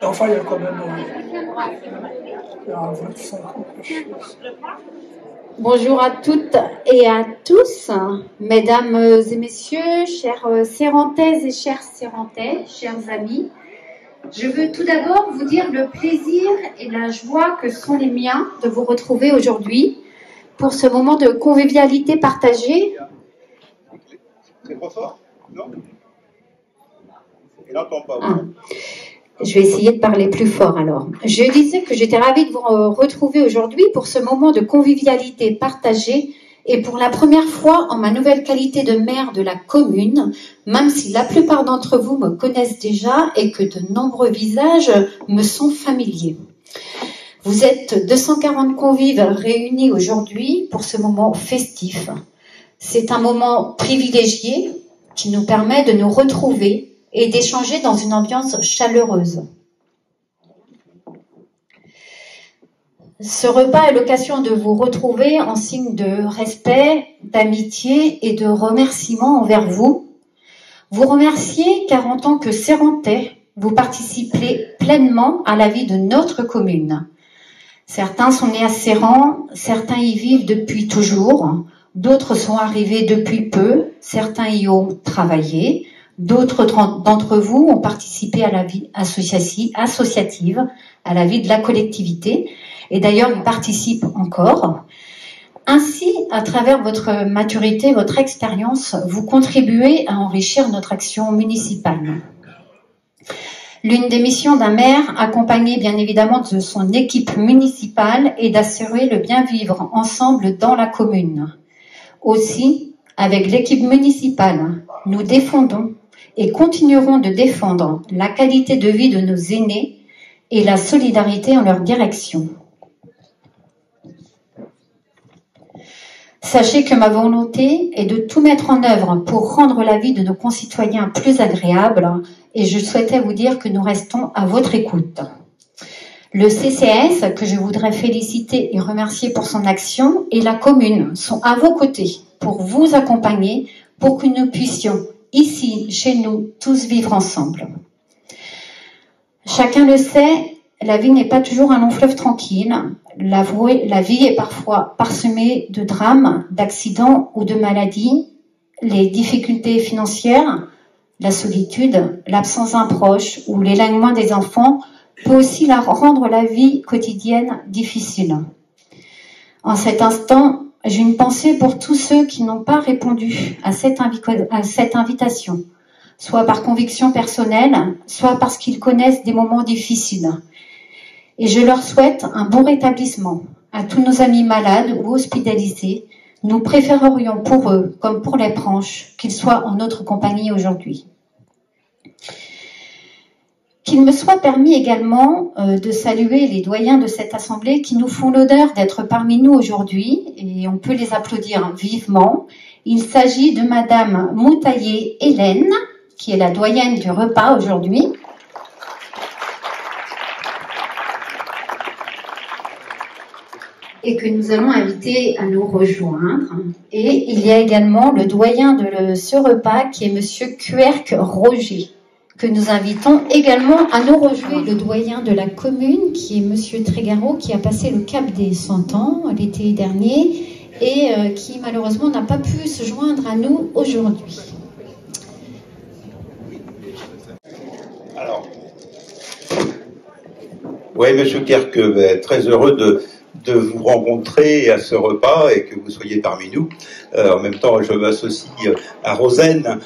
Enfin, il y a quand même il y a un 25 ans. Bonjour à toutes et à tous, mesdames et messieurs, chères Sérantais et chers Sérantais, chers amis. Je veux tout d'abord vous dire le plaisir et la joie que sont les miens de vous retrouver aujourd'hui pour ce moment de convivialité partagée. C'est trop fort? Non? Il n'entend pas. Je vais essayer de parler plus fort alors. Je disais que j'étais ravie de vous retrouver aujourd'hui pour ce moment de convivialité partagée et pour la première fois en ma nouvelle qualité de maire de la commune, même si la plupart d'entre vous me connaissent déjà et que de nombreux visages me sont familiers. Vous êtes 240 convives réunis aujourd'hui pour ce moment festif. C'est un moment privilégié qui nous permet de nous retrouver et d'échanger dans une ambiance chaleureuse. Ce repas est l'occasion de vous retrouver en signe de respect, d'amitié et de remerciement envers vous. Vous remercier car en tant que Sérantais, vous participez pleinement à la vie de notre commune. Certains sont nés à Séran, certains y vivent depuis toujours, d'autres sont arrivés depuis peu, certains y ont travaillé. D'autres d'entre vous ont participé à la vie associative, à la vie de la collectivité, et d'ailleurs ils participent encore. Ainsi, à travers votre maturité, votre expérience, vous contribuez à enrichir notre action municipale. L'une des missions d'un maire, accompagné bien évidemment de son équipe municipale, est d'assurer le bien vivre ensemble dans la commune. Aussi, avec l'équipe municipale, nous défendons et continuerons de défendre la qualité de vie de nos aînés et la solidarité en leur direction. Sachez que ma volonté est de tout mettre en œuvre pour rendre la vie de nos concitoyens plus agréable et je souhaitais vous dire que nous restons à votre écoute. Le CCAS, que je voudrais féliciter et remercier pour son action, et la commune sont à vos côtés pour vous accompagner pour que nous puissions ici, chez nous, tous vivre ensemble. Chacun le sait, la vie n'est pas toujours un long fleuve tranquille. La vie est parfois parsemée de drames, d'accidents ou de maladies. Les difficultés financières, la solitude, l'absence d'un proche ou l'éloignement des enfants peut aussi rendre la vie quotidienne difficile. En cet instant, j'ai une pensée pour tous ceux qui n'ont pas répondu à cette invitation, soit par conviction personnelle, soit parce qu'ils connaissent des moments difficiles. Et je leur souhaite un bon rétablissement à tous nos amis malades ou hospitalisés. Nous préférerions pour eux, comme pour les proches, qu'ils soient en notre compagnie aujourd'hui. Qu'il me soit permis également de saluer les doyens de cette assemblée qui nous font l'honneur d'être parmi nous aujourd'hui et on peut les applaudir vivement. Il s'agit de Madame Moutaillé Hélène, qui est la doyenne du repas aujourd'hui. Et que nous allons inviter à nous rejoindre. Et il y a également le doyen de ce repas qui est Monsieur Querc Roger, que nous invitons également à nous rejoindre. Le doyen de la commune, qui est Monsieur Trégaro, qui a passé le cap des 100 ans l'été dernier et qui malheureusement n'a pas pu se joindre à nous aujourd'hui. Alors, oui, Monsieur Querc, très heureux de vous rencontrer à ce repas et que vous soyez parmi nous. En même temps, je m'associe à Rosen,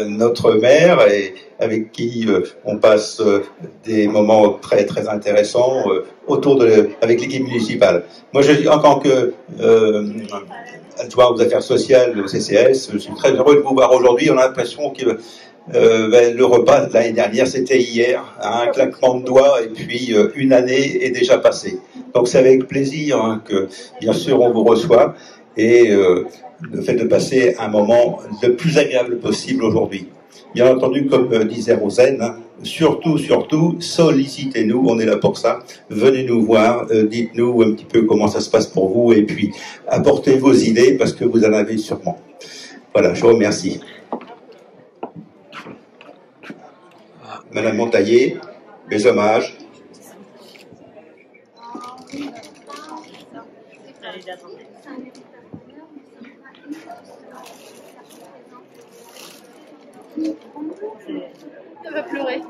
notre maire, et avec qui on passe des moments très très intéressants avec l'équipe municipale. Moi, en tant que adjoint aux affaires sociales au CCS, je suis très heureux de vous voir aujourd'hui. On a l'impression que le repas de l'année dernière, c'était hier, un claquement de doigts, et puis une année est déjà passée. Donc c'est avec plaisir que, bien sûr, on vous reçoit, et le fait de passer un moment le plus agréable possible aujourd'hui. Bien entendu, comme disait Rosen, surtout, sollicitez-nous, on est là pour ça. Venez nous voir, dites-nous un petit peu comment ça se passe pour vous, et puis apportez vos idées, parce que vous en avez sûrement. Voilà, je vous remercie. Madame Montaillé. mes hommages. Elle va pleurer.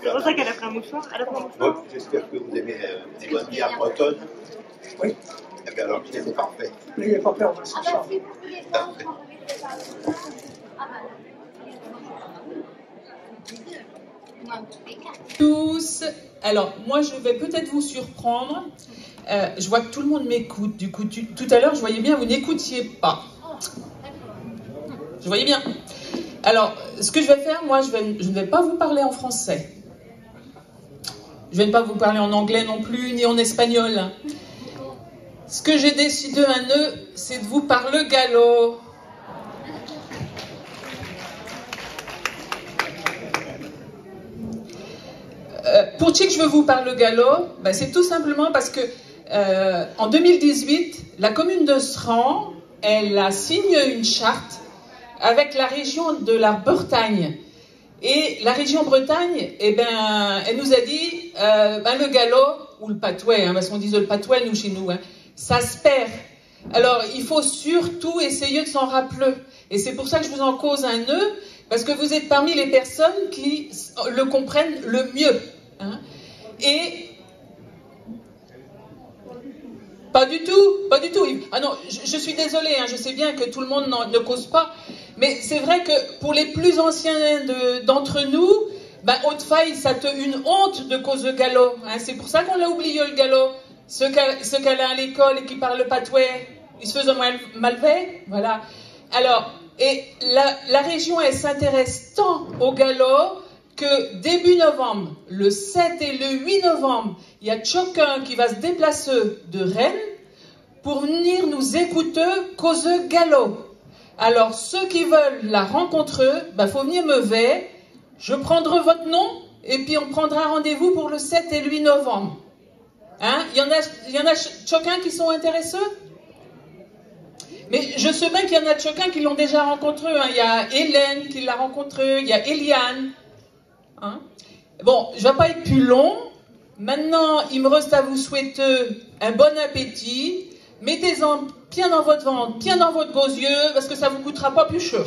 C'est pour ça qu'elle a pris un mouchoir. Elle a pris un mouchoir. Bon, j'espère que vous aimez les bonnes bières bretonnes. Oui. Eh bien alors, c'est parfait. N'ayez pas peur de ce chant. Tous. Alors, moi, je vais peut-être vous surprendre. Je vois que tout le monde m'écoute. Du coup, tout à l'heure, je voyais bien, vous n'écoutiez pas. Je voyais bien. Alors, ce que je vais faire, moi, je ne vais pas vous parler en français. Je ne vais pas vous parler en anglais non plus, ni en espagnol. Ce que j'ai décidé maintenant, c'est de vous parler gallo. Pourquoi je veux vous parler gallo? Ben, c'est tout simplement parce que en 2018, la commune de Sran, elle a signé une charte avec la région de la Bretagne. Et la région Bretagne, eh ben, elle nous a dit, le gallo, ou le patouet, parce qu'on dit le patouet, nous, chez nous, ça se perd. Alors, il faut surtout essayer de s'en rappeler. Et c'est pour ça que je vous en cause un nœud, parce que vous êtes parmi les personnes qui le comprennent le mieux. Hein. Et pas du tout. Ah non, je suis désolée, je sais bien que tout le monde ne cause pas, mais c'est vrai que pour les plus anciens d'entre nous, Haute-Faille, ça te une honte de cause de gallo. Hein. C'est pour ça qu'on l'a oublié le gallo. Ceux qui allaient à l'école et qui parlent le patouet, ils se faisaient malvet. Voilà. Alors, et la région, elle s'intéresse tant au gallo que début novembre, le 7 et le 8 novembre, il y a chacun qui va se déplacer de Rennes pour venir nous écouter cause gallo. Alors, ceux qui veulent la rencontrer, faut venir me voir. Je prendrai votre nom et puis on prendra rendez-vous pour le 7 et le 8 novembre. Hein? Il y en a chacun qui sont intéressés? Mais je sais bien qu'il y en a chacun qui l'ont déjà rencontré. Hein. Il y a Hélène qui l'a rencontré, il y a Eliane. Hein? Bon, je ne vais pas être plus long. Maintenant, il me reste à vous souhaiter un bon appétit. Mettez-en bien dans votre ventre, bien dans votre gosier, parce que ça ne vous coûtera pas plus cher.